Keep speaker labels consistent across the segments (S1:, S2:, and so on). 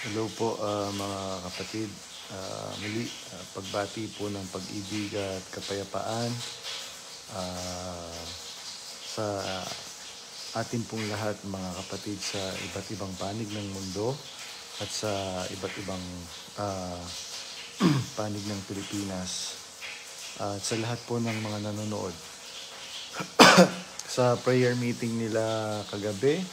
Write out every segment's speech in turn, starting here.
S1: Hello po mga kapatid. Muli, pagbati po ng pag-ibig at kapayapaan ah, sa atin pong lahat mga kapatid sa iba't ibang panig ng mundo at sa iba't ibang ah, panig ng Pilipinas at sa lahat po ng mga nanonood sa prayer meeting nila kagabi.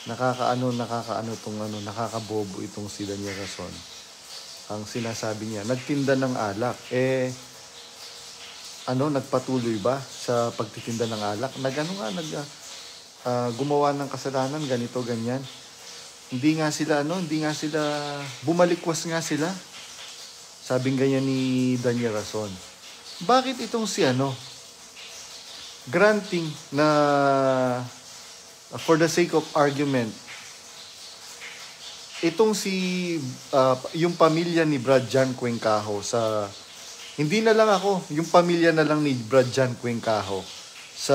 S1: Nakakabobo itong si Daniel Rason. Ang sinasabi niya, nagtinda ng alak. Nagpatuloy ba sa pagtitinda ng alak? Gumawa ng kasalanan, ganito, ganyan. Hindi nga sila, bumalikwas nga sila. Sabing ganyan ni Daniel Rason. Bakit itong granting na for the sake of argument, itong yung pamilya ni Brad Jan Cuencajo hindi na lang ako, yung pamilya na lang ni Brad Jan Cuencajo sa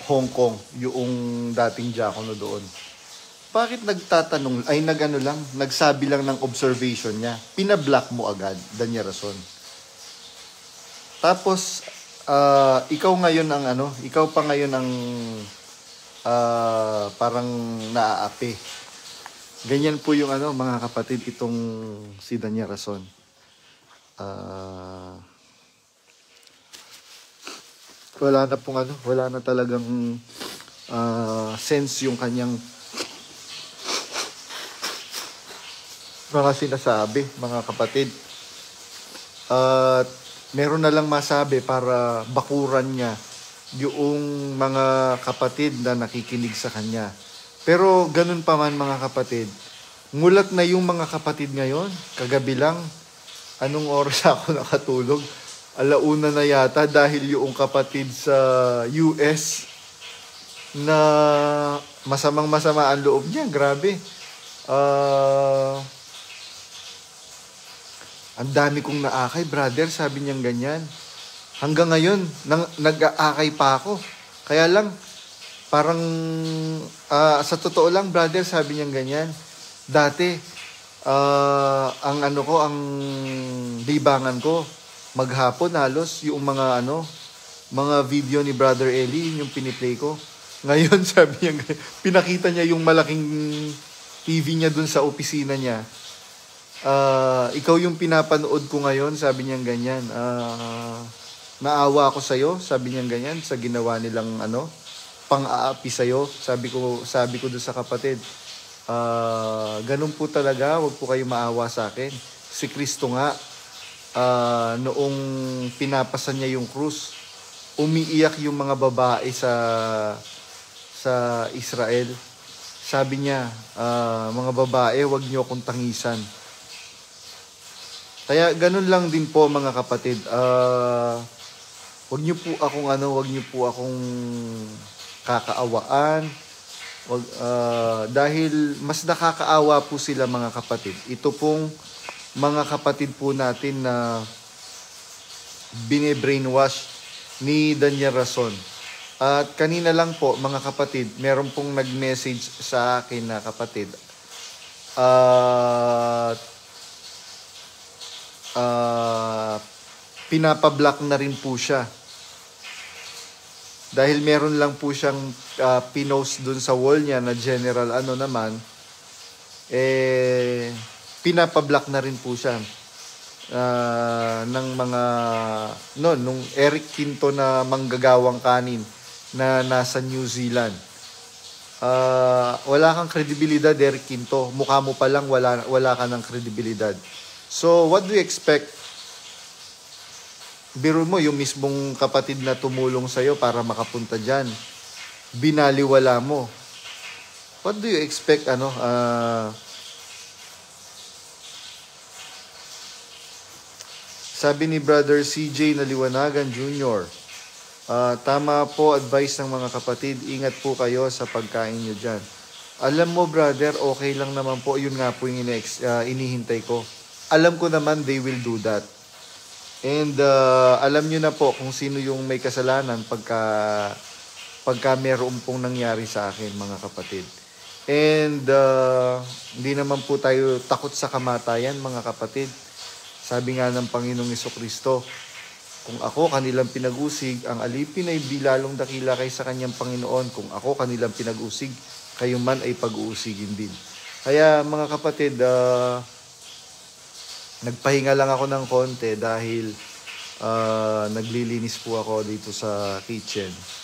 S1: Hong Kong, yung dating diakono doon. Bakit nagsabi lang ng observation niya, pinablock mo agad, Daniel Rason. Tapos ikaw pa ngayon ang parang naaapi. Ganyan po yung mga kapatid, itong si Daniel Rason. Wala na talagang sense yung kanyang mga sinasabi, mga kapatid. At meron na lang masabi para bakuran niya yung mga kapatid na nakikinig sa kanya. Pero ganun pa man mga kapatid, ngulat na yung mga kapatid ngayon. Kagabi lang, anong oras ako nakatulog? 1:00 na yata dahil yung kapatid sa US na masamang-masama ang loob niya. Grabe. Ang dami kong naakay, brother, sabi niyang ganyan. Hanggang ngayon, nag-aakay pa ako. Kaya lang, parang, sa totoo lang, brother, sabi niyang ganyan. Dati, ang libangan ko, maghapon halos, yung mga video ni Brother Eli, yung piniplay ko. Ngayon, sabi niya, pinakita niya yung malaking TV niya dun sa opisina niya. Ikaw yung pinapanood ko ngayon, sabi niya ganyan. Naawa ako sa'yo, sabi niya ganyan, sa ginawa nilang pang-aapi sa'yo. Sabi ko doon sa kapatid, ganun po talaga, wag po kayo maawa sa akin. Si Kristo nga, noong pinapasan niya yung krus, umiiyak yung mga babae sa Israel. Sabi niya, mga babae, wag niyo akong tangisan. Kaya ganun lang din po mga kapatid. Wag niyo po akong kakaawaan. Dahil mas nakakaawa po sila mga kapatid. Ito pong mga kapatid po natin na bine-brainwash ni Daniel Rason. At kanina lang po mga kapatid, meron pong nag-message sa akin na kapatid. Pinapablock na rin po siya. Dahil meron lang po siyang pinost dun sa wall niya na general pinapablock na rin po siya ng mga nung Eric Quinto na manggagawang kanin na nasa New Zealand. Wala kang kredibilidad, Eric Quinto. Mukha mo pa lang wala ka ng kredibilidad. So, what do you expect? Biro mo, yung mismong kapatid na tumulong sa'yo para makapunta dyan, binaliwala mo. What do you expect, sabi ni Brother CJ Naliwanagan Jr., tama po advice ng mga kapatid, ingat po kayo sa pagkain nyo dyan. Alam mo, brother, okay lang naman po, yun nga po yung inihintay ko. Alam ko naman they will do that. And alam nyo na po kung sino yung may kasalanan pagka pagka meron pong nangyari sa akin, mga kapatid. And hindi naman po tayo takot sa kamatayan, mga kapatid. Sabi nga ng Panginoong Jesucristo, kung ako kanilang pinag-usig, ang alipin ay di lalong dakila kaysa kanyang Panginoon. Kung ako kanilang pinag-usig, kayo man ay pag-uusigin din. Kaya mga kapatid, nagpahinga lang ako ng konti dahil naglilinis po ako dito sa kitchen.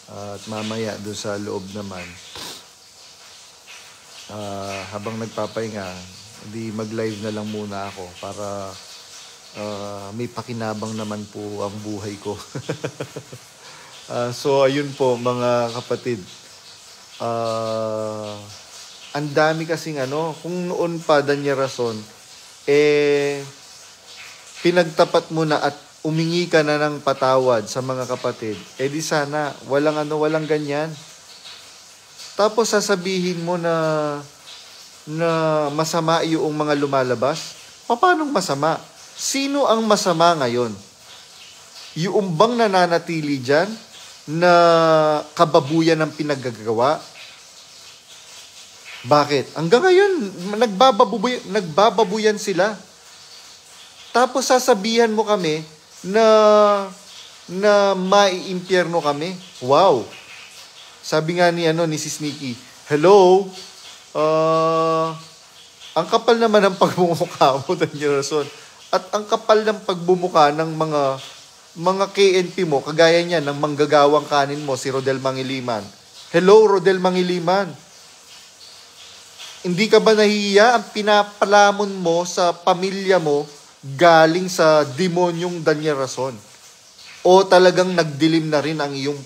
S1: At mamaya doon sa loob naman. Habang nagpapahinga, di mag-live na lang muna ako para may pakinabang naman po ang buhay ko. So ayun po mga kapatid. Ang dami kasing kung noon pa Daniel Rason, pinagtapat mo na at umingi ka na ng patawad sa mga kapatid, di sana walang ganyan. Tapos sasabihin mo na masama yung mga lumalabas. Paano masama? Sino ang masama ngayon? Yung bang nananatili dyan na kababuyan ng pinaggagawa? Bakit? Hanggang ngayon, nagbababuyan sila. Tapos sasabihan mo kami na maiimpyerno kami. Wow! Sabi nga ni Sis Nikki, hello, ang kapal naman ng pagbumukha mo, Daniel Rason. At ang kapal ng pagbumuka ng mga KNP mo, kagaya niya ng manggagawang kanin mo, si Rodel Mangiliman. Hello, Rodel Mangiliman. Hindi ka ba nahihiya? Ang pinapalamon mo sa pamilya mo galing sa demonyong Daniel Rason? O talagang nagdilim na rin ang iyong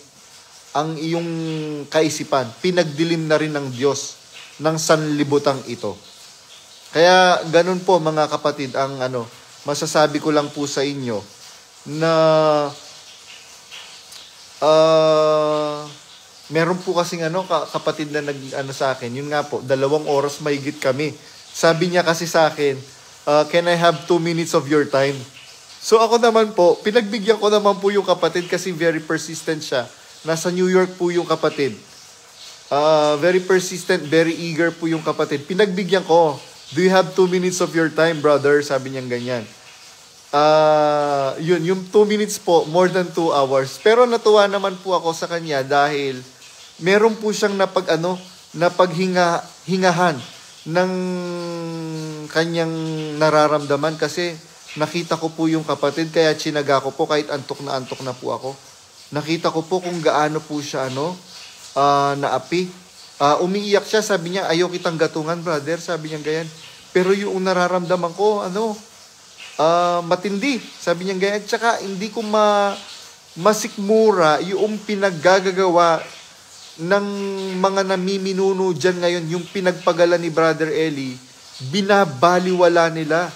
S1: kaisipan? Pinagdilim na rin ng Diyos ng sanlibutang ito. Kaya ganun po mga kapatid ang masasabi ko lang po sa inyo na meron po kasing kapatid na sa akin, yun nga po, 2 oras mahigit kami. Sabi niya kasi sa akin, can I have 2 minutes of your time? So ako naman po, pinagbigyan ko naman po yung kapatid kasi very persistent siya. Nasa New York po yung kapatid. Very persistent, very eager po yung kapatid. Pinagbigyan ko, do you have 2 minutes of your time, brother? Sabi niya ganyan. Yung 2 minutes po, more than 2 hours. Pero natuwa naman po ako sa kanya dahil meron po siyang napaghingahan ng kanyang nararamdaman kasi nakita ko po yung kapatid kaya tsinaga ko po kahit antok na po ako. Nakita ko po kung gaano po siya naapi. Umiiyak siya, sabi niya, ayaw kitang gatungan, brother. Sabi niya ganyan. Pero yung nararamdaman ko, matindi. Sabi niya ganyan. Tsaka hindi ko masikmura yung pinaggagawa ng mga namiminuno dyan ngayon, yung pinagpagala ni Brother Eli, binabaliwala nila.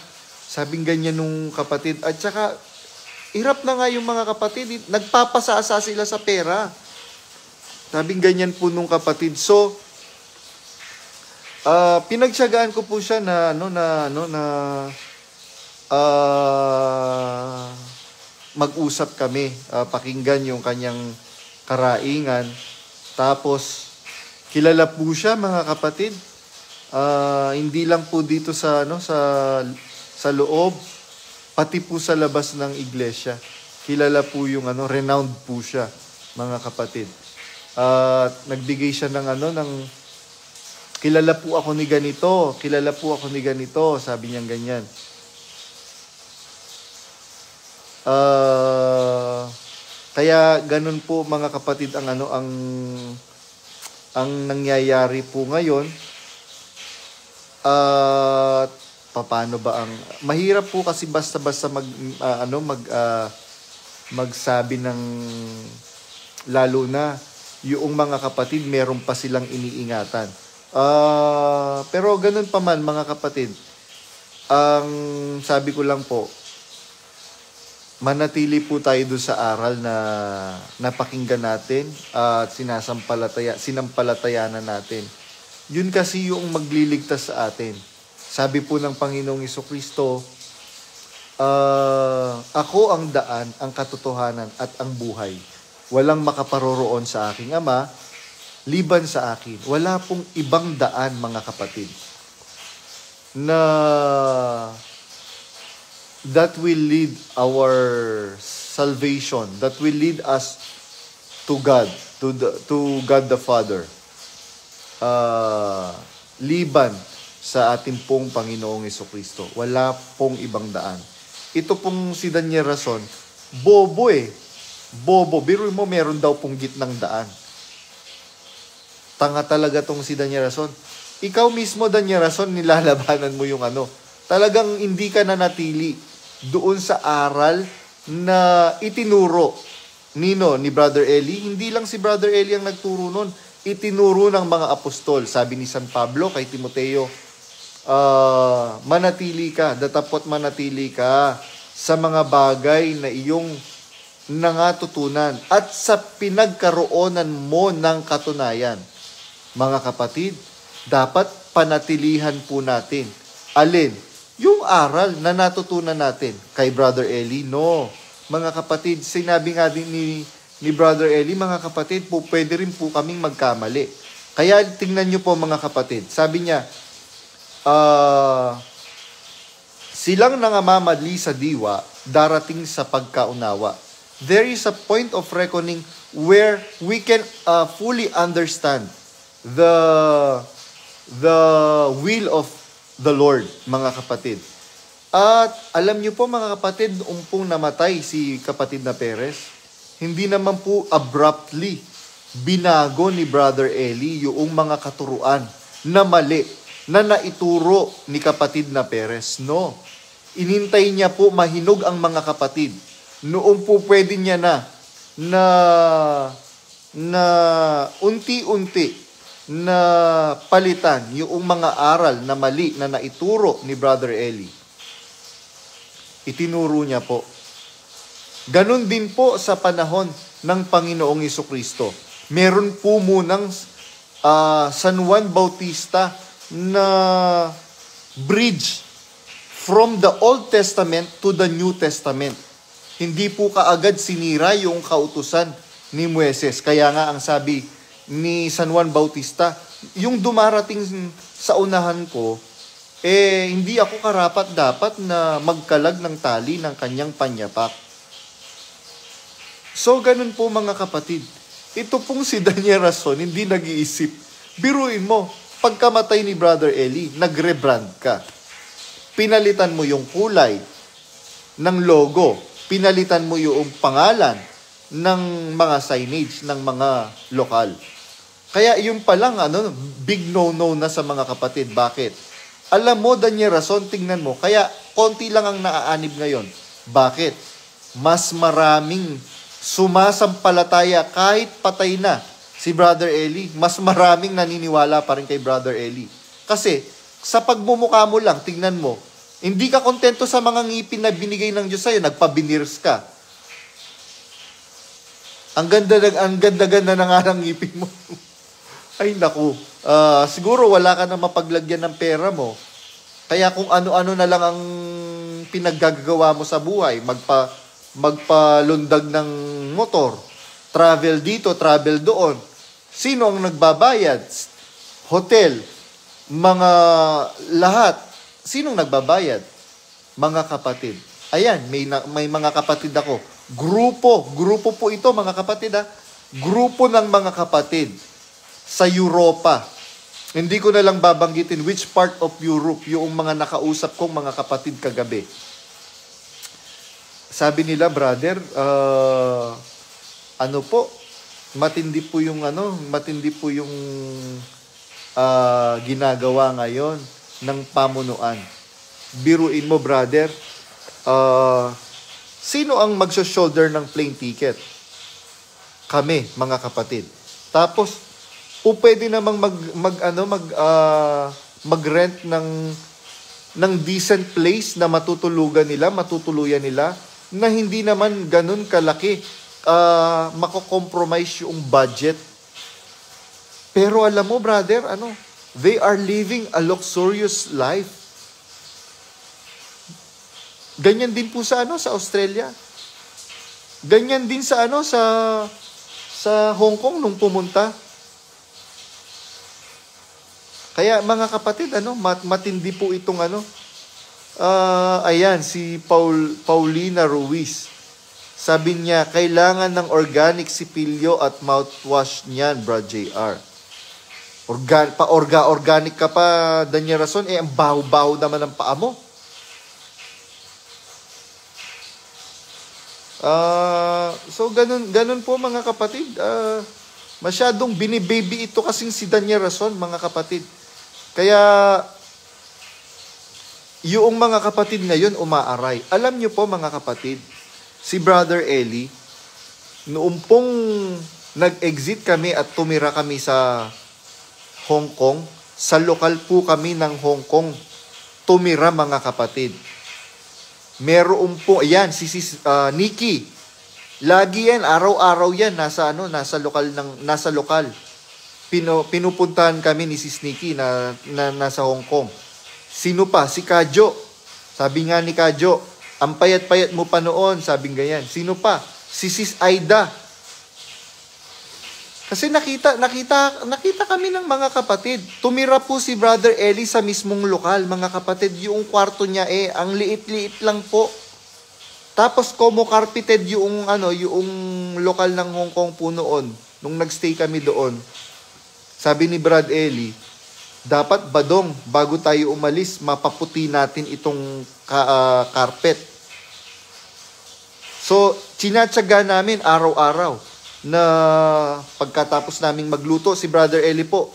S1: Sabing ganyan nung kapatid. At tsaka, hirap na nga yung mga kapatid. Nagpapasasa sila sa pera. Sabing ganyan po nung kapatid. So, pinagtiyagaan ko po siya na mag-usap kami. Pakinggan yung kanyang karaingan. Tapos, kilala po siya mga kapatid. Hindi lang po dito sa loob, pati po sa labas ng iglesia. Kilala po yung renowned po siya, mga kapatid. Nagbigay siya ng kilala po ako ni ganito, sabi niya ganyan. Kaya ganun po mga kapatid ang nangyayari po ngayon. Paano ba ang mahirap po kasi basta-basta magsabi ng lalo na yung mga kapatid meron pa silang iniingatan. Pero ganun pa man mga kapatid, ang sabi ko lang po, manatili po tayo doon sa aral na napakinggan natin at sinampalatayanan natin. Yun kasi yung magliligtas sa atin. Sabi po ng Panginoong Jesucristo, ako ang daan, ang katotohanan at ang buhay. walang makaparoroon sa aking Ama, liban sa akin. Wala pong ibang daan, mga kapatid, na that will lead our salvation, that will lead us to God, to God the Father. Liban sa ating pong Panginoong Jesucristo. Wala pong ibang daan. Ito pong si Daniel Rason, bobo eh. Bobo. Biro mo, meron daw pong gitnang daan. Tanga talaga tong si Daniel Rason. Ikaw mismo, Daniel Rason, nilalabanan mo yung ano. Talagang hindi ka nanatili doon sa aral na itinuro ni Brother Eli. Hindi lang si Brother Eli ang nagturo nun. Itinuro ng mga apostol. Sabi ni San Pablo kay Timoteo, manatili ka, datapot manatili ka sa mga bagay na iyong nangatutunan at sa pinagkaroonan mo ng katunayan. Mga kapatid, dapat panatilihan po natin. Alin? Yung aral na natutunan natin kay Brother Eli. No. Mga kapatid, sinabi nga din ni Brother Eli, mga kapatid, po, pwede rin po kaming magkamali. Kaya tingnan nyo po, mga kapatid. Sabi niya, silang nangamamali sa diwa, darating sa pagkaunawa. There is a point of reckoning where we can fully understand the will of the Lord, mga kapatid. At alam niyo po, mga kapatid, noong pong namatay si kapatid na Perez, hindi naman po abruptly binago ni Brother Eli yung mga katuruan na mali na naituro ni kapatid na Perez. No. Inintay niya po mahinog ang mga kapatid. Noong po pwede niya na unti-unti na palitan yung mga aral na mali na naituro ni Brother Eli. Itinuro niya po. Ganon din po sa panahon ng Panginoong Jesucristo. Meron po munang San Juan Bautista na bridge from the Old Testament to the New Testament. Hindi po kaagad sinira yung kautusan ni Moises. Kaya nga ang sabi ni San Juan Bautista, yung dumarating sa unahan ko, hindi ako karapat-dapat na magkalag ng tali ng kanyang panyapak. So, ganun po, mga kapatid. Ito pong si Daniel Rason, hindi nag-iisip. Biruin mo, pagkamatay ni Brother Eli, nag-rebrand ka. Pinalitan mo yung kulay ng logo. Pinalitan mo yung pangalan ng mga signage ng mga lokal. Kaya yung palang big no-no na sa mga kapatid. Bakit? Alam mo, Daniel Rason, tingnan mo. Kaya konti lang ang naaanib ngayon. Bakit? Mas maraming sumasampalataya kahit patay na si Brother Eli. Mas maraming naniniwala pa rin kay Brother Eli. Kasi sa pagmumukha mo lang, tingnan mo, hindi ka kontento sa mga ngipin na binigay ng Diyos sa'yo, nagpa-veneers ka. Ang ganda-ganda na nga ng ngipin mo. Ay naku, siguro wala ka na mapaglagyan ng pera mo. Kaya kung ano-ano na lang ang pinaggagawa mo sa buhay, magpalundag ng motor, travel dito, travel doon. Sino ang nagbabayad? Hotel, mga lahat. Sinong nagbabayad? Mga kapatid. Ayan, may mga kapatid ako. Grupo po ito, mga kapatid ha. Grupo ng mga kapatid sa Europa. Hindi ko na lang babanggitin which part of Europe yung mga nakausap kong mga kapatid kagabi. Sabi nila, brother, matindi po yung ginagawa ngayon ng pamunuan. Biruin mo, brother, sino ang magso-shoulder ng plane ticket? Kami, mga kapatid. Tapos, pwede namang mag-rent ng decent place na matutuluyan nila, na hindi naman ganun kalaki, mako-compromise yung budget. Pero alam mo, brother, they are living a luxurious life. Ganyan din po sa Australia. Ganyan din sa sa Hong Kong nung pumunta. Kaya mga kapatid, matindi po itong ayan, si Paulina Ruiz. Sabi niya, kailangan ng organic sipilyo at mouthwash niyan, Brad JR. Organic ka pa, Daniel Rason, ang baho-baho naman ng paa mo. So, ganun po mga kapatid. Masyadong binibaby ito kasing si Daniel Rason, mga kapatid. Kaya, yung mga kapatid ngayon umaaray. Alam nyo po mga kapatid, si Brother Eli, noong pong nag-exit kami at tumira kami sa Hong Kong, sa lokal po kami ng Hong Kong, tumira mga kapatid. Meron po, ayan, si Nikki, lagi yan, araw-araw yan, nasa lokal. Pinupuntahan kami ni Sis Nikki na nasa Hong Kong. Sino pa? Si Kadyo. Sabi nga ni Kadyo, ang payat-payat mo pa noon, sabing ganyan. Sino pa? Si Sis Aida. Kasi nakita kami ng mga kapatid. Tumira po si Brother Eli sa mismong lokal, mga kapatid. Yung kwarto niya ang liit-liit lang po. Tapos como carpeted yung lokal ng Hong Kong po noon, nung nagstay kami doon. Sabi ni Brad Eli, dapat badong, bago tayo umalis, mapaputi natin itong carpet. So, tinatsaga namin araw-araw na pagkatapos naming magluto, si Brother Eli po,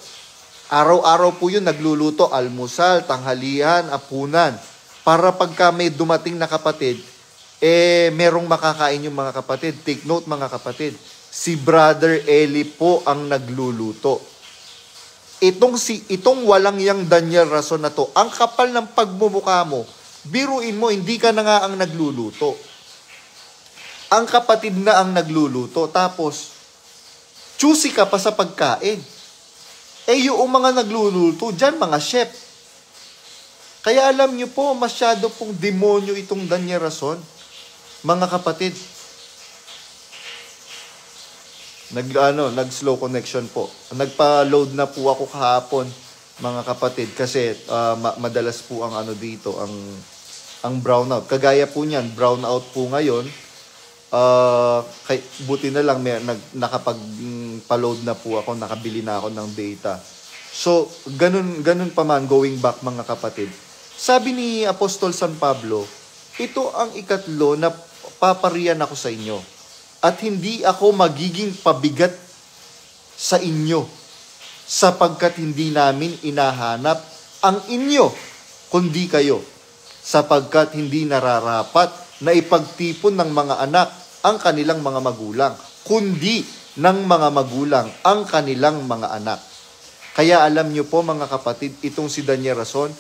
S1: araw-araw po yun nagluluto, almusal, tanghalian, apunan, para pagka may dumating na kapatid, merong makakain yung mga kapatid. Take note mga kapatid, si Brother Eli po ang nagluluto. Itong walang yang Daniel Rason na to, ang kapal ng pagmumukha mo, biruin mo, hindi ka na nga ang nagluluto. Ang kapatid na ang nagluluto, tapos, choosy ka pa sa pagkain. Yung mga nagluluto, dyan mga chef. Kaya alam nyo po, masyado pong demonyo itong Daniel Rason, mga kapatid. Nag-slow connection po. Nagpa-load na po ako kahapon, mga kapatid, kasi madalas po ang dito, ang brownout. Kagaya po niyan, brownout po ngayon. Buti na lang nakapag-load na po ako, nakabili na ako ng data. So, ganun pa man, going back mga kapatid. Sabi ni Apostol San Pablo, ito ang ikatlo na papariyan ako sa inyo. At hindi ako magiging pabigat sa inyo, sapagkat hindi namin inahanap ang inyo, kundi kayo, sapagkat hindi nararapat na ipagtipon ng mga anak ang kanilang mga magulang, kundi ng mga magulang ang kanilang mga anak. Kaya alam nyo po mga kapatid, itong si Daniel Rason,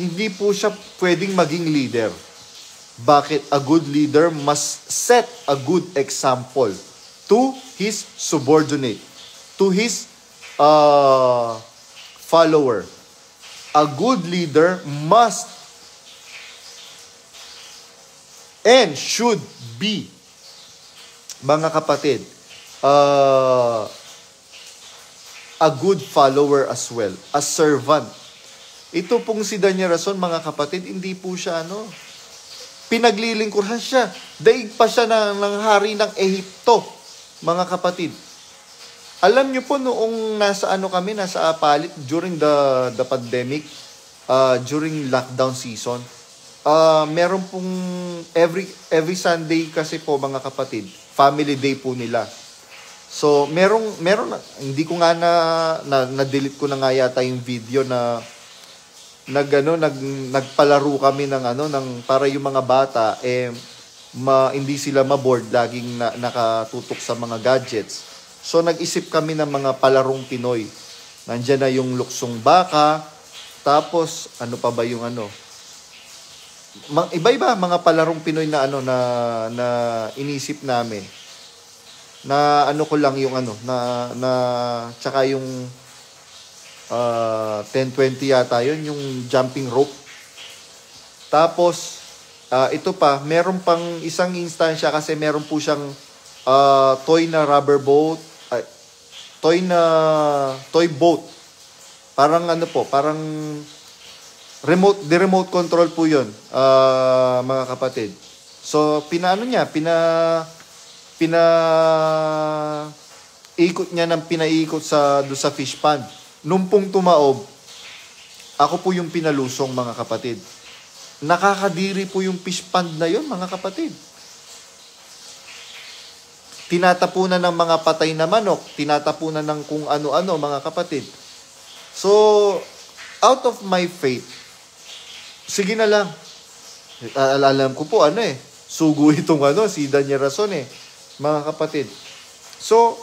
S1: hindi po siya pwedeng maging leader. Bakit? A good leader must set a good example to his subordinate, to his follower. A good leader must and should be, mga kapatid, a good follower as well, a servant. Ito pong si Daniel Rason, mga kapatid, hindi po siya pinaglilingkuran siya. Daig pa siya ng hari ng Ehipto, mga kapatid. Alam niyo po noong nasa Apalit during the pandemic, during lockdown season, meron pong every Sunday kasi po mga kapatid, family day po nila. So, meron hindi ko nga na-delete ko na nga yata yung video na nagpalaro kami ng para yung mga bata hindi sila ma-board, laging nakatutok sa mga gadgets. So nag-isip kami ng mga palarong Pinoy. Nandiyan na yung luksong baka, tapos ano pa ba yung iba-iba mga palarong Pinoy na na inisip namin. Na ko lang yung tsaka yung 10-20 yata yun, yung jumping rope. Tapos, Ito pa, meron pang isang instansya kasi meron po siyang toy na rubber boat, toy boat. Parang ano po, parang remote control po 'yon, mga kapatid. So, ikot niya ng pinaikot doon sa fish pond. Nung pong tumaob, ako po yung pinalusong, mga kapatid. Nakakadiri po yung fish pond na yon, mga kapatid. Tinatapunan ng mga patay na manok, tinatapunan ng kung ano-ano, mga kapatid. So, out of my faith, sige na lang. Alam ko po, sugo itong si Daniel Rason mga kapatid. So,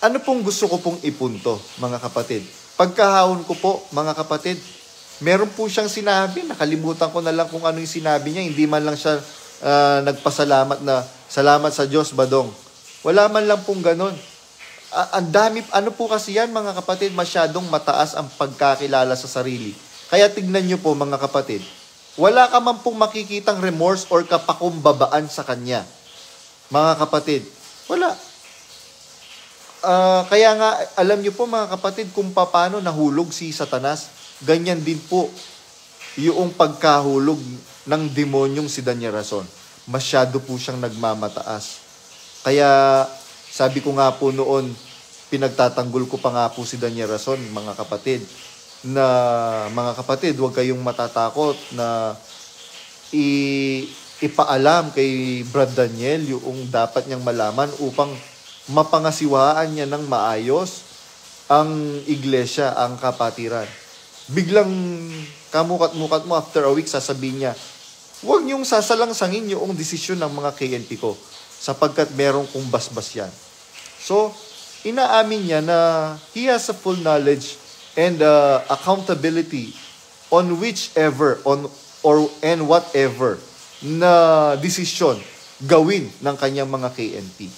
S1: ano pong gusto ko pong ipunto, mga kapatid? Pagkahawon ko po, mga kapatid, meron po siyang sinabi, nakalimutan ko na lang kung ano yung sinabi niya, hindi man lang siya nagpasalamat na, salamat sa Diyos, Badong. Wala man lang pong ganon. Ang dami, ano po kasi yan, mga kapatid, masyadong mataas ang pagkakilala sa sarili. Kaya tignan nyo po, mga kapatid, wala ka man pong makikitang remorse or kapakumbabaan sa kanya. Mga kapatid, wala. Kaya nga, alam nyo po, mga kapatid, kung paano nahulog si Satanas, ganyan din po yung pagkahulog ng demonyong si Daniel Rason. Masyado po siyang nagmamataas. Kaya, sabi ko nga po noon, pinagtatanggol ko pa nga po si Daniel Rason, mga kapatid, na mga kapatid, huwag kayong matatakot na ipaalam kay Brad Daniel yung dapat niyang malaman upang mapangasiwaan niya ng maayos ang iglesia, ang kapatiran. Biglang kamukat-mukat mo after a week, sasabihin niya, huwag niyong sasalangsangin yung desisyon ng mga KNP ko sapagkat merong kong basbas yan. So, inaamin niya na he has a full knowledge and accountability on whichever and whatever na desisyon gawin ng kanyang mga KNP.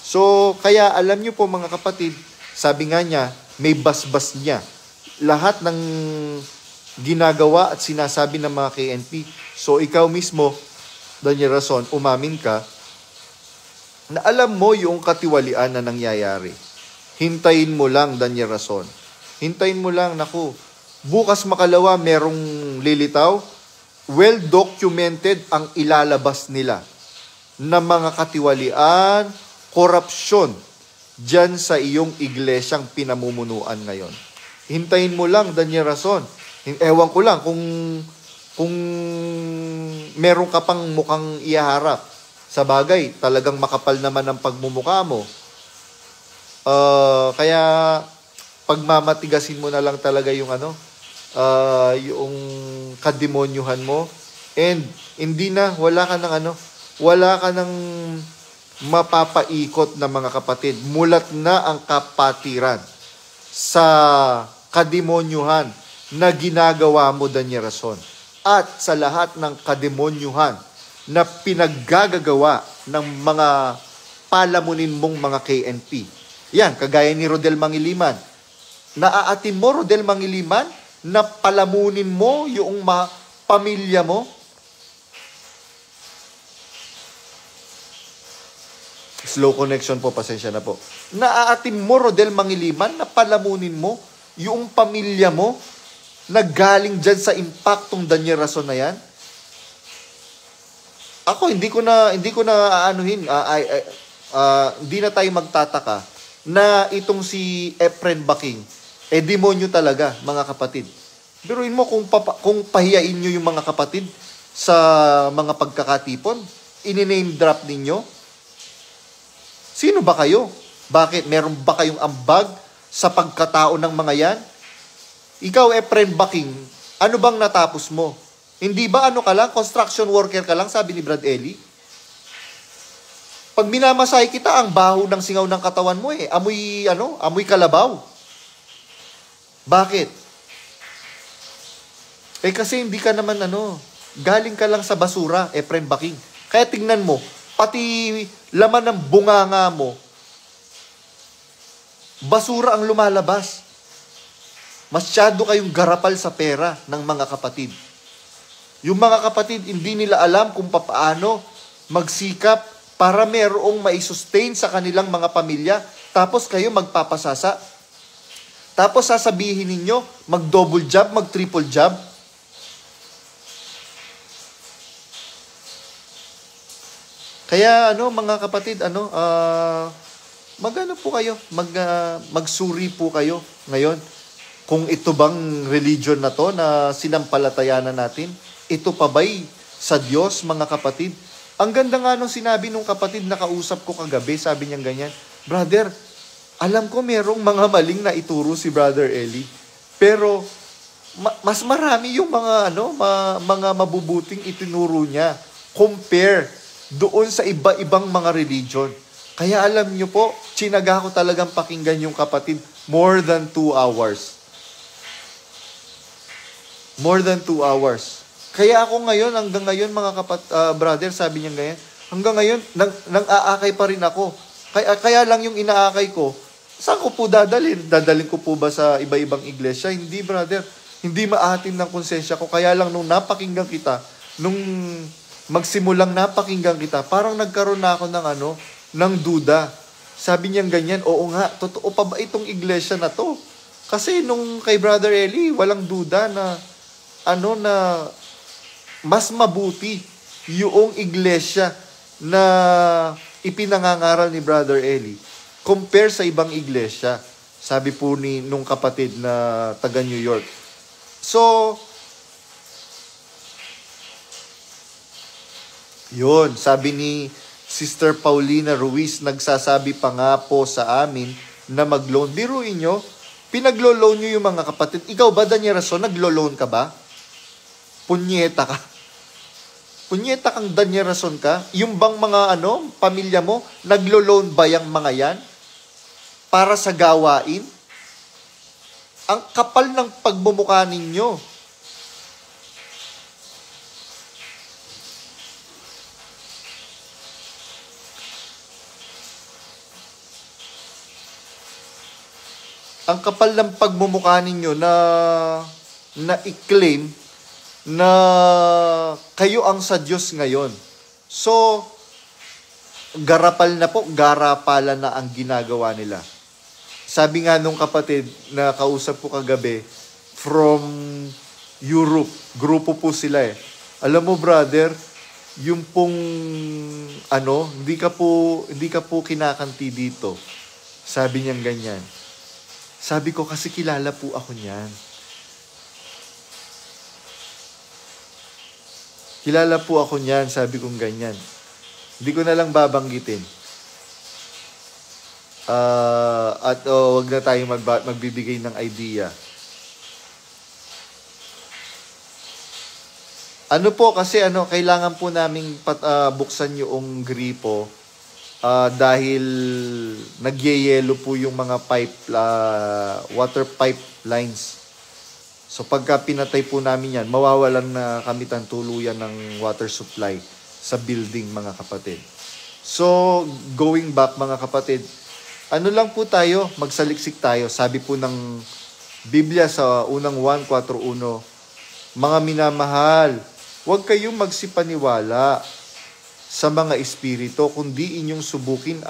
S1: So, kaya alam niyo po, mga kapatid, sabi nga niya, may basbas niya. Lahat ng ginagawa at sinasabi ng mga KNP. So, ikaw mismo, Daniel Rason, umamin ka na alam mo yung katiwalian na nangyayari. Hintayin mo lang, Daniel Rason. Hintayin mo lang, naku. Bukas makalawa, merong lilitaw. Well-documented ang ilalabas nila na mga katiwalian, korupsyon dyan sa iyong iglesyang pinamumunuan ngayon. Hintayin mo lang, Daniel Rason. Ewan ko lang kung meron ka pang mukhang iharap. Sa bagay, talagang makapal naman ang pagmumukha mo. Kaya pagmamatigasin mo na lang talaga yung yung kademonyuhan mo. And hindi na, wala ka ng mapapaikot na, mga kapatid. Mulat na ang kapatiran sa kademonyuhan na ginagawa mo, Daniel Rason. At sa lahat ng kademonyuhan na pinaggagawa ng mga palamunin mong mga KNP. Yan, kagaya ni Rodel Mangiliman. Naaatim mo, Rodel Mangiliman, na palamunin mo yung pamilya mo? Slow connection po, pasensya na po. Naaatim mo, Rodel Mangiliman, na palamunin mo yung pamilya mo na galing dyan sa impactong Daniel Rason na yan? Ako, hindi ko na hindi na tayo magtataka na itong si Efren Baking, demonyo talaga, mga kapatid. Biruin mo kung pahiyain nyo yung mga kapatid sa mga pagkakatipon, ini-name drop ninyo. Sino ba kayo? Bakit? Meron ba kayong ambag sa pagkatao ng mga yan? Ikaw, Efren Baking, ano bang natapos mo? Hindi ba ka lang? Construction worker ka lang, sabi ni Brad Ellie? Pag minamasay kita, ang baho ng singaw ng katawan mo amoy kalabaw. Bakit? Kasi hindi ka naman galing ka lang sa basura, Efren Baking. Kaya tingnan mo, pati laman ng bunganga mo, basura ang lumalabas. Masyado kayong garapal sa pera ng mga kapatid. Yung mga kapatid, hindi nila alam kung paano magsikap para merong maisustain sa kanilang mga pamilya. Tapos kayo magpapasasa. Tapos sasabihin ninyo, mag-double job, mag-triple job. Kaya mga kapatid, magano po kayo, magsuri po kayo ngayon. Kung ito bang religion na to na sinampalatayanan natin, ito pa ba'y sa Diyos, mga kapatid? Ang ganda nga nung sinabi nung kapatid na kausap ko kagabi, sabi niya ganyan, brother, alam ko merong mga maling na ituro si Brother Eli, pero mas marami yung mga mabubuting itinuro niya compare doon sa iba-ibang mga religion. Kaya alam niyo po, tsinaga ko talagang pakinggan yung kapatid more than 2 hours. More than 2 hours. Kaya ako ngayon, hanggang ngayon mga brother, sabi niya ganyan, hanggang ngayon, nang-aakay pa rin ako. Kaya lang yung inaakay ko, saan ko po dadalhin? Dadalhin ko po ba sa iba-ibang iglesia? Hindi, brother. Hindi maatin ng konsensya ko. Kaya lang nung napakinggan kita, nung magsimulang napakinggan kita, parang nagkaroon na ako ng duda. Sabi niya ganyan, oo nga, totoo pa ba itong iglesia na to? Kasi nung kay Brother Eli, walang duda na mas mabuti yung iglesia na ipinangangaral ni Brother Eli compare sa ibang iglesia. Sabi po nung kapatid na taga New York. So, yun, sabi ni Sister Paulina Ruiz, nagsasabi pa nga po sa amin na mag-loan. Biruin nyo, pinaglo-loan nyo yung mga kapatid. Ikaw ba, Daniel Rason, naglo-loan ka ba? Punyeta ka. Punyeta kang Daniel Rason ka. Yung bang mga pamilya mo, naglo-loan ba yung mga yan? Para sa gawain? Ang kapal ng pagmumukha ninyo. Ang kapal ng pagmumukha ninyo na i-claim na kayo ang sa Diyos ngayon. So, garapalan na ang ginagawa nila. Sabi nga nung kapatid na kausap ko kagabi, from Europe, grupo po sila eh. Alam mo brother, yung pong hindi ka po kinakanti dito. Sabi niyang ganyan. Sabi ko kasi kilala po ako niyan. Kilala po ako niyan, sabi kong ganyan. Hindi ko na lang babanggitin. Wag na tayong magbibigay ng idea. Ano po kasi kailangan po naming buksan yung gripo dahil nagyeyelo po yung mga water pipelines. So pagka pinatay po namin yan, mawawalan na kami tuluyan ng water supply sa building, mga kapatid. So going back, mga kapatid, lang po tayo, magsaliksik tayo. Sabi po ng Biblia sa unang 1:4:1, mga minamahal, huwag kayong magsipaniwala sa mga espiritu, kundi inyong subukin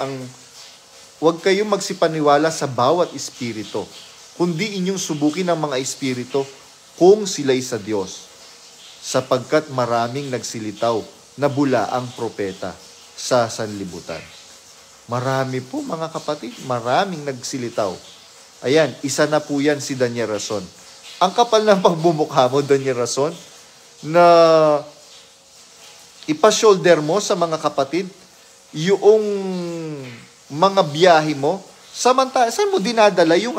S1: huwag kayong magsipaniwala sa bawat espiritu, kundi inyong subukin ang mga espiritu kung sila'y sa Diyos, sapagkat maraming nagsilitaw na bula ang propeta sa sanlibutan. Marami po, mga kapatid, maraming nagsilitaw. Ayan, isa na po yan si Daniel Rason. Ang kapal ng pagbumukha mo, Daniel Rason, na ipa-shoulder mo sa mga kapatid yung mga biyahe mo. Saan mo dinadala yung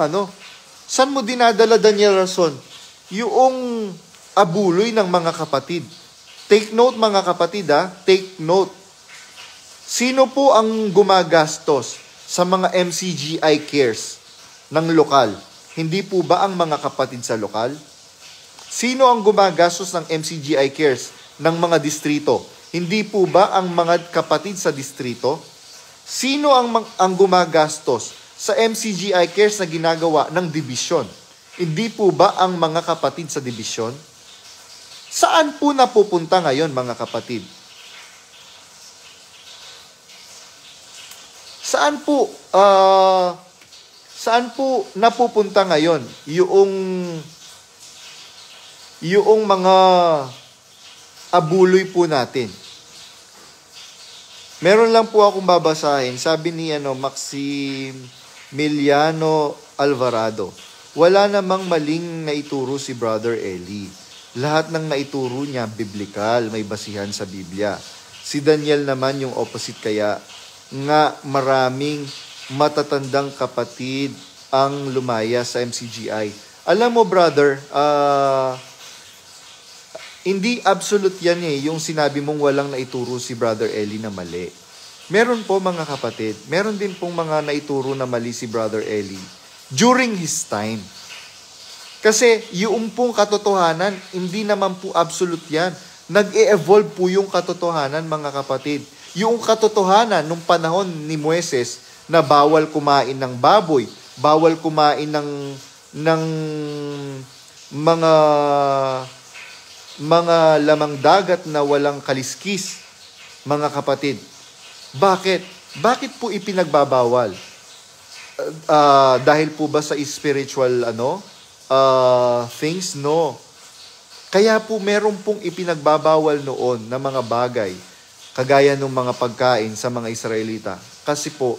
S1: Saan mo dinadala, Daniel Rason? Yung abuloy ng mga kapatid. Take note, mga kapatid, take note. Sino po ang gumagastos sa mga MCGI cares ng lokal? Hindi po ba ang mga kapatid sa lokal? Sino ang gumagastos ng MCGI cares ng mga distrito? Hindi po ba ang mga kapatid sa distrito? Sino ang gumagastos sa MCGI cares na ginagawa ng dibisyon? Hindi po ba ang mga kapatid sa dibisyon? Saan po napupunta ngayon, mga kapatid? Saan po napupunta ngayon yung mga abuloy po natin? Meron lang po akong babasahin. Sabi ni Maximiliano Alvarado, wala namang maling naituro si Brother Eli. Lahat ng naituro niya biblikal, may basihan sa Biblia. Si Daniel naman yung opposite, kaya nga maraming matatandang kapatid ang lumaya sa MCGI. Alam mo, brother, hindi absolute yan yung sinabi mong walang naituro si Brother Eli na mali. Meron po, mga kapatid, meron din pong mga naituro na mali si Brother Eli during his time. Kasi yung pong katotohanan, hindi naman po absolute yan. Nag-e-evolve po yung katotohanan, mga kapatid. Yung katotohanan nung panahon ni Moises na bawal kumain ng baboy, bawal kumain ng mga lamang dagat na walang kaliskis, mga kapatid. Bakit? Bakit po ipinagbabawal? Dahil po ba sa spiritual things? No. Kaya po meron pong ipinagbabawal noon na mga bagay, kagaya ng mga pagkain sa mga Israelita. Kasi po,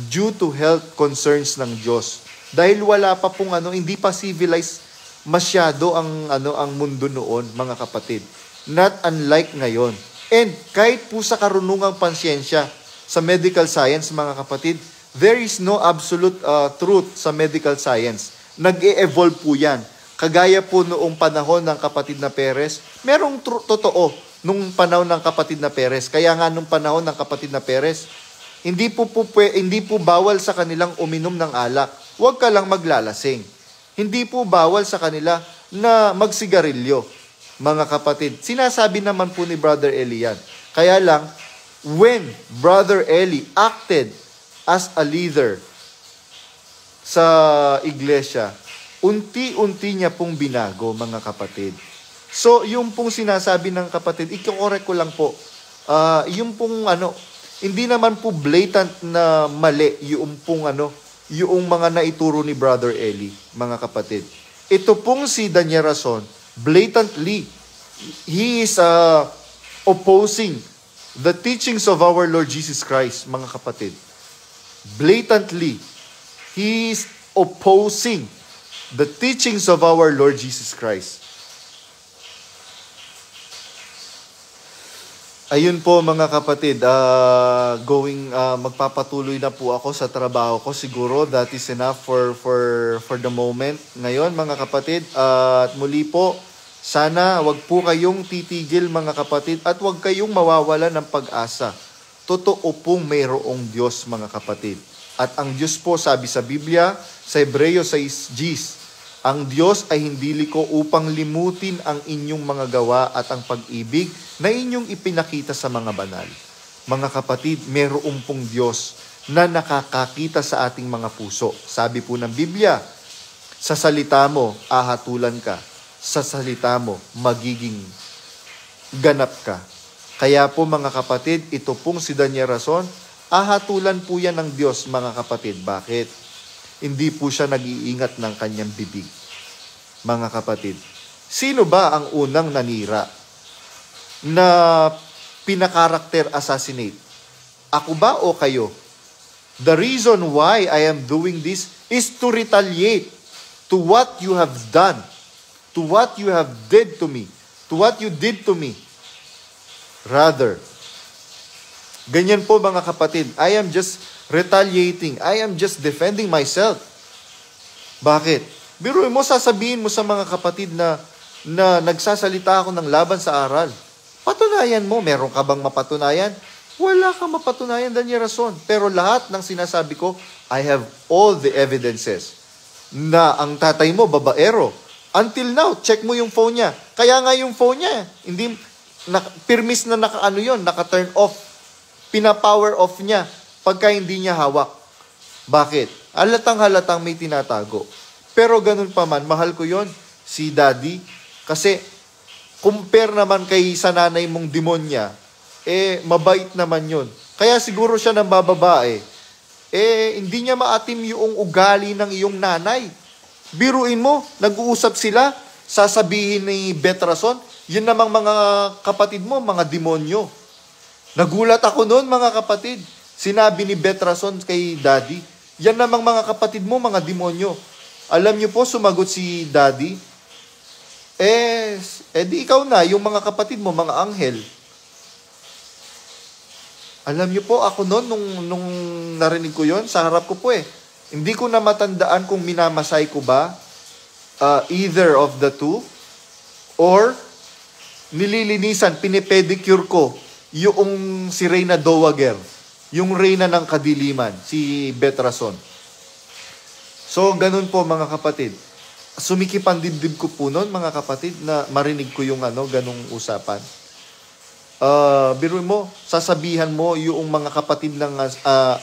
S1: due to health concerns ng Diyos. Dahil wala pa pong hindi pa civilized masyado ang mundo noon, mga kapatid. Not unlike ngayon. And kahit po sa karunungang pansiyensya, sa medical science, mga kapatid, there is no absolute truth sa medical science. Nag-e-evolve po yan. Kagaya po noong panahon ng kapatid na Perez, merong totoo nung panahon ng kapatid na Perez. Kaya nga nung panahon ng kapatid na Perez, hindi po bawal sa kanilang uminom ng alak. Huwag ka lang maglalasing. Hindi po bawal sa kanila na magsigarilyo, mga kapatid. Sinasabi naman po ni Brother Eli yan. Kaya lang, when Brother Eli acted as a leader sa iglesia, unti-unti niya pong binago, mga kapatid. So, yung pong sinasabi ng kapatid, iko-correct ko lang po, yung pong hindi naman po blatant na mali yung pong yung mga naituro ni Brother Eli, mga kapatid. Ito pong si Daniel Rason, blatantly, he is opposing the teachings of our Lord Jesus Christ, mga kapatid. Blatantly, he is opposing the teachings of our Lord Jesus Christ. Ayun po, mga kapatid, magpapatuloy na po ako sa trabaho ko. Siguro that is enough for the moment. Ngayon, mga kapatid, at muli po, sana wag po kayong titigil, mga kapatid, at wag kayong mawawala ng pag-asa. Totoo pong mayroong Diyos, mga kapatid. At ang Diyos po, sabi sa Biblia, sa Hebreo 6:10, ang Diyos ay hindi liko upang limutin ang inyong mga gawa at ang pag-ibig na inyong ipinakita sa mga banal. Mga kapatid, mayroong pong Diyos na nakakakita sa ating mga puso. Sabi po ng Biblia, sa salita mo, ahatulan ka. Sa salita mo, magiging ganap ka. Kaya po, mga kapatid, ito pong si Daniel Rason, ahatulan po yan ng Diyos, mga kapatid. Bakit? Hindi po siya nag-iingat ng kanyang bibig. Mga kapatid, sino ba ang unang nanira na pinakarakter assassinate? Ako ba o kayo? The reason why I am doing this is to retaliate to what you have done, to what you have did to me, to what you did to me. Rather, ganyan po, mga kapatid, I am just retaliating. I am just defending myself. Bakit? Biruin mo, sasabihin mo sa mga kapatid na nagsasalita ako ng laban sa aral. Patunayan mo. Meron ka bang mapatunayan? Wala kang mapatunayan, Daniel Rason. Pero lahat ng sinasabi ko, I have all the evidences na ang tatay mo, babaero. Until now, check mo yung phone niya. Kaya nga yung phone niya, hindi, permis na naka-turn off. Pina-power off niya pagka hindi niya hawak. Bakit? Halatang may tinatago. Pero ganun pa man, mahal ko yon si Daddy. Kasi compare naman kay sa nanay mong demonya, mabait naman yun. Kaya siguro siya nang bababae, hindi niya maatim yung ugali ng iyong nanay. Biruin mo, nag-uusap sila, sasabihin ni Betrason, yun namang mga kapatid mo, mga demonyo. Nagulat ako noon, mga kapatid. Sinabi ni Betrason kay Daddy, yan namang mga kapatid mo, mga demonyo. Alam niyo po, sumagot si Daddy, di ikaw na, yung mga kapatid mo, mga anghel. Alam niyo po, ako noon, nung narinig ko yon, sa harap ko po hindi ko na matandaan kung minamasay ko ba either of the two, or nililinisan, pinipedicure ko yung si Reyna Dowager, yung Reyna ng Kadiliman, si Betrason. So, ganun po mga kapatid. Sumikip ang dibdib ko po noon, mga kapatid, na marinig ko yung ganung usapan. Biruin mo, sasabihan mo yung mga kapatid ng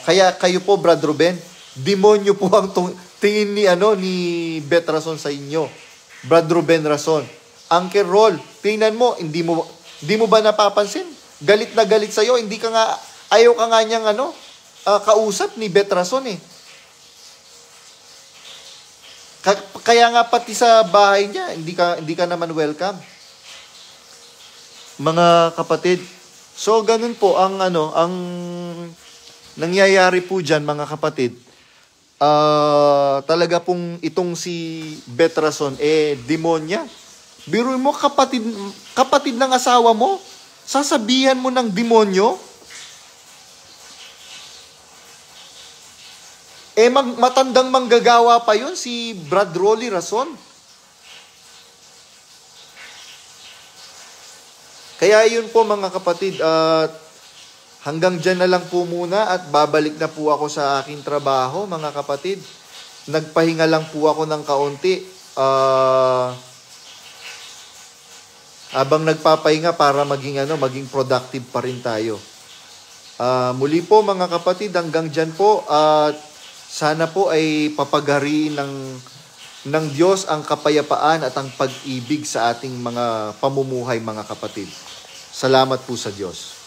S1: kaya kayo po, Brad Ruben, demonyo po ang tingin ni Betrason sa inyo. Brad Ruben Rason. Uncle Roll, tingnan mo, hindi mo ba napapansin? Galit na galit sa iyo, ayaw ka nga niyang kausap ni Betrason Kaya nga pati sa bahay niya, hindi ka naman welcome. Mga kapatid, so ganun po ang nangyayari po diyan, mga kapatid. Talaga pong itong si Betrason demonya. Biruin mo, kapatid ng asawa mo, sasabihan mo ng demonyo. Matandang manggagawa pa yun, si Brad Rolly Rason. Kaya yun po, mga kapatid, hanggang dyan na lang po muna at babalik na po ako sa aking trabaho, mga kapatid. Nagpahinga lang po ako ng kaunti. Habang nagpapahinga para maging productive pa rin tayo. Muli po, mga kapatid, hanggang dyan po at sana po ay papagariin ng Diyos ang kapayapaan at ang pag-ibig sa ating mga pamumuhay, mga kapatid. Salamat po sa Diyos.